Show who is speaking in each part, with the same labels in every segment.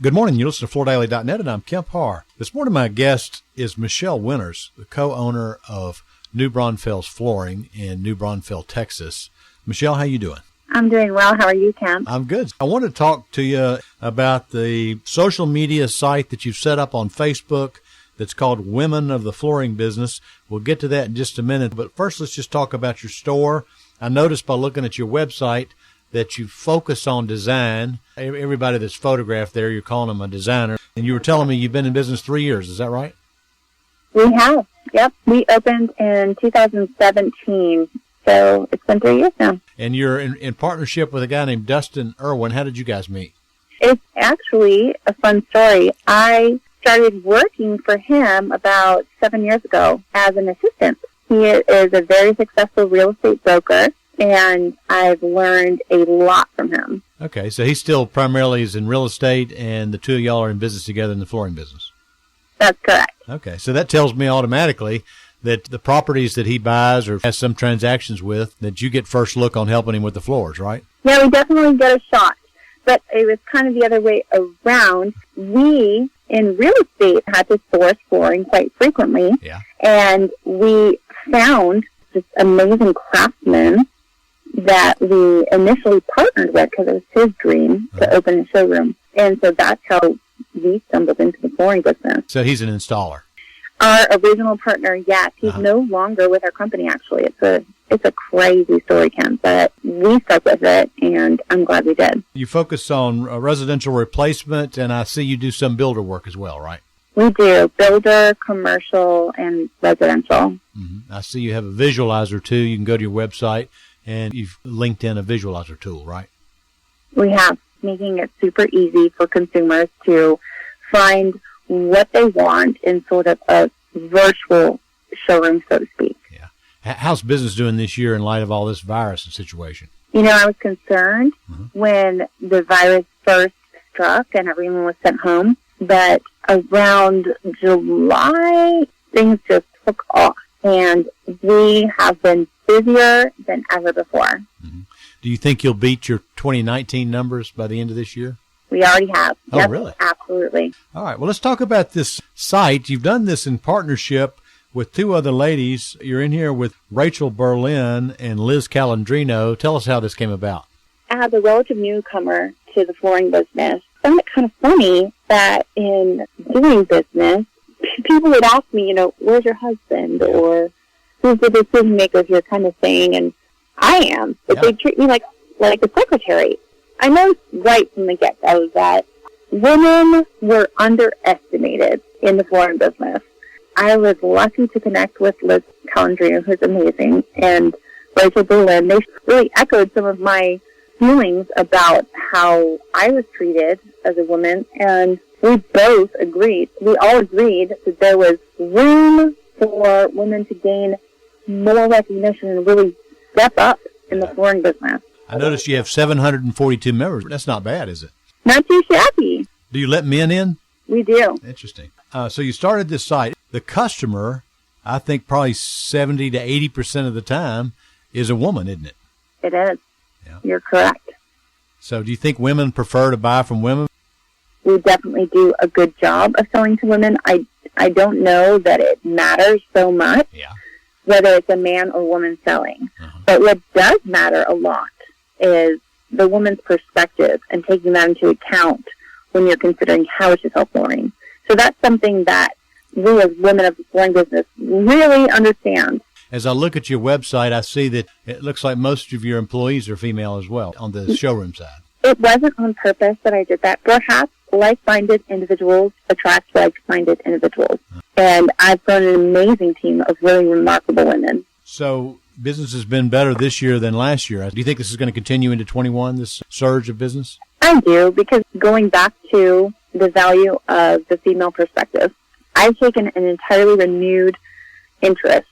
Speaker 1: Good morning. You listen to FloorDaily.net, and I'm Kemp Harr. This morning, my guest is Michelle Winters, the co-owner of New Braunfels Flooring in New Braunfels, Texas. Michelle, how you doing?
Speaker 2: I'm doing well. How are you, Kemp?
Speaker 1: I'm good. I want to talk to you about the social media site that you've set up on Facebook that's called Women of the Flooring Business. We'll get to that in just a minute, but first let's just talk about your store. I noticed by looking at your website that you focus on design. Everybody that's photographed there, you're calling them a designer. And you were telling me you've been in business 3 years. Is that right?
Speaker 2: We have. Yep. We opened in 2017. So it's been 3 years now.
Speaker 1: And you're in partnership with a guy named Dustin Irwin. How did you guys meet?
Speaker 2: It's actually a fun story. I started working for him about 7 years ago as an assistant. He is a very successful real estate broker, and I've learned a lot from him.
Speaker 1: Okay, so he still primarily is in real estate, and the two of y'all are in business together in the flooring business.
Speaker 2: That's correct.
Speaker 1: Okay, so that tells me automatically that the properties that he buys or has some transactions with, that you get first look on helping him with the floors, right?
Speaker 2: Yeah, we definitely get a shot. But it was kind of the other way around. We, in real estate, had to source flooring quite frequently.
Speaker 1: Yeah. And
Speaker 2: we found just amazing craftsmen that we initially partnered with because it was his dream to open a showroom. And so that's how we stumbled into the flooring business.
Speaker 1: So he's an installer.
Speaker 2: Our original partner, yes. He's no longer with our company, actually. It's a crazy story, Ken, but we stuck with it, and I'm glad we did.
Speaker 1: You focus on residential replacement, and I see you do some builder work as well, right?
Speaker 2: We do. Builder, commercial, and residential.
Speaker 1: Mm-hmm. I see you have a visualizer, too. You can go to your website, and you've linked in a visualizer tool, right?
Speaker 2: We have, making it super easy for consumers to find what they want in sort of a virtual showroom, so to speak.
Speaker 1: Yeah. How's business doing this year in light of all this virus situation?
Speaker 2: You know, I was concerned when the virus first struck and everyone was sent home, but around July, things just took off, and we have been busier than ever before.
Speaker 1: Mm-hmm. Do you think you'll beat your 2019 numbers by the end of this year?
Speaker 2: We already have.
Speaker 1: Oh,
Speaker 2: yep,
Speaker 1: really?
Speaker 2: Absolutely.
Speaker 1: All right. Well, let's talk about this site. You've done this in partnership with two other ladies. You're in here with Rachel Berlin and Liz Calandrino. Tell us how this came about.
Speaker 2: As a relative newcomer to the flooring business, I found it kind of funny that in doing business, people would ask me, where's your husband? Or who's the decision maker here kind of thing. And I am. But they treat me like a secretary. I know right from the get-go that women were underestimated in the flooring business. I was lucky to connect with Liz Calandrino, who's amazing, and Rachel Berlin. They really echoed some of my feelings about how I was treated as a woman, and we both agreed. We all agreed that there was room for women to gain more recognition and really step up in the flooring business.
Speaker 1: I noticed you have 742 members. That's not bad, is it?
Speaker 2: Not too shabby.
Speaker 1: Do you let men in?
Speaker 2: We do.
Speaker 1: Interesting. So you started this site. The customer, I think probably 70 to 80% of the time, is a woman, isn't it?
Speaker 2: It is.
Speaker 1: Yeah.
Speaker 2: You're correct.
Speaker 1: So do you think women prefer to buy from women?
Speaker 2: We definitely do a good job of selling to women. I don't know that it matters so much whether it's a man or woman selling. But what does matter a lot is the woman's perspective and taking that into account when you're considering how to sell flooring. So that's something that we as women of the flooring business really understand.
Speaker 1: As I look at your website, I see that it looks like most of your employees are female as well on the showroom side.
Speaker 2: It wasn't on purpose that I did that. Perhaps like-minded individuals attract like-minded individuals. And I've grown an amazing team of really remarkable women.
Speaker 1: So business has been better this year than last year. Do you think this is going to continue into 21, this surge of business?
Speaker 2: I do, because going back to the value of the female perspective, I've taken an entirely renewed interest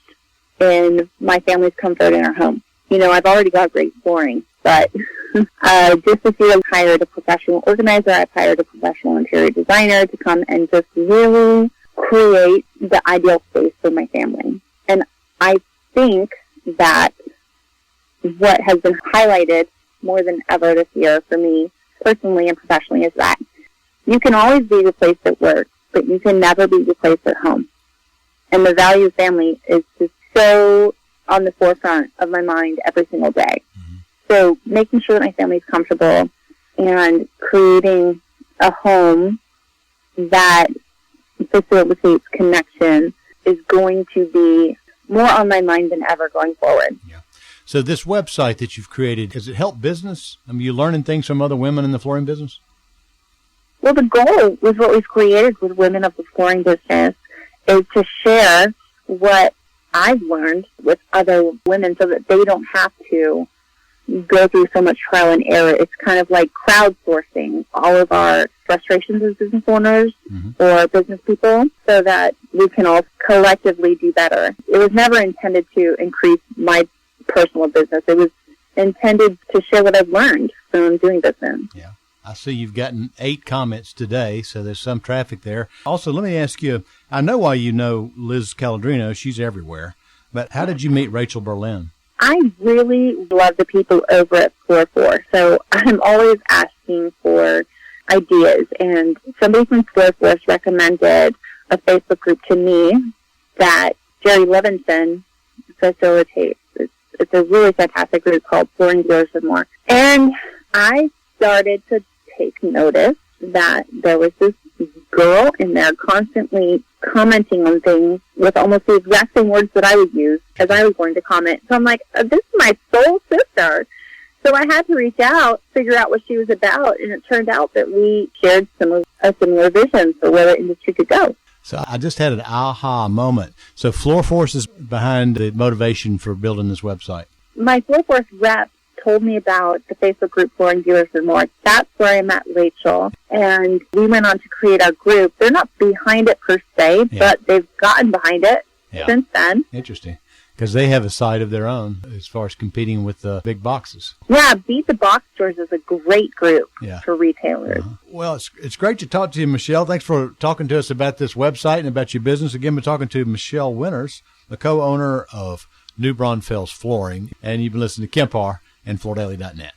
Speaker 2: in my family's comfort in our home. I've already got great flooring, but just this year I've hired a professional organizer, I've hired a professional interior designer to come and just really create the ideal space for my family. And I think that what has been highlighted more than ever this year for me, personally and professionally, is that You can always be replaced at work, but you can never be replaced at home. And the value of family is just so on the forefront of my mind every single day. Mm-hmm. So making sure that my family is comfortable and creating a home that facilitates connection is going to be more on my mind than ever going forward.
Speaker 1: Yeah. So this website that you've created, does it help business? I mean, you learning things from other women in the flooring business?
Speaker 2: Well, the goal with what we've created with Women of the Flooring Business is to share what I've learned with other women so that they don't have to go through so much trial and error. It's kind of like crowdsourcing all of our frustrations as business owners or business people so that we can all collectively do better. It was never intended to increase my personal business. It was intended to share what I've learned from doing business.
Speaker 1: Yeah. I see you've gotten 8 comments today, so there's some traffic there. Also, let me ask you, I know why you know Liz Caladrino. She's everywhere. But how did you meet Rachel Berlin?
Speaker 2: I really love the people over at Floor 4, so I'm always asking for ideas. And somebody from Floor 4 recommended a Facebook group to me that Jerry Levinson facilitates. It's a really fantastic group called Flooring Dealers and More. And I started to take notice that there was this girl in there constantly commenting on things with almost the exact same words that I would use as I was going to comment. So I'm like, this is my soul sister. So I had to reach out, figure out what she was about, and it turned out that we shared a similar vision for where the industry could go.
Speaker 1: So I just had an aha moment. So Floor Force is behind the motivation for building this website.
Speaker 2: My Floor Force rep told me about the Facebook group Flooring Dealers and More. That's where I met Rachel, and we went on to create our group. They're not behind it per se, but they've gotten behind it since then.
Speaker 1: Interesting, because they have a site of their own as far as competing with the big boxes.
Speaker 2: Yeah, Beat the Box Stores is a great group for retailers.
Speaker 1: Well, it's great to talk to you, Michelle. Thanks for talking to us about this website and about your business. Again, we're talking to Michelle Winters, the co-owner of New Braunfels Flooring, and you've been listening to Kempar and FloorDaily.net.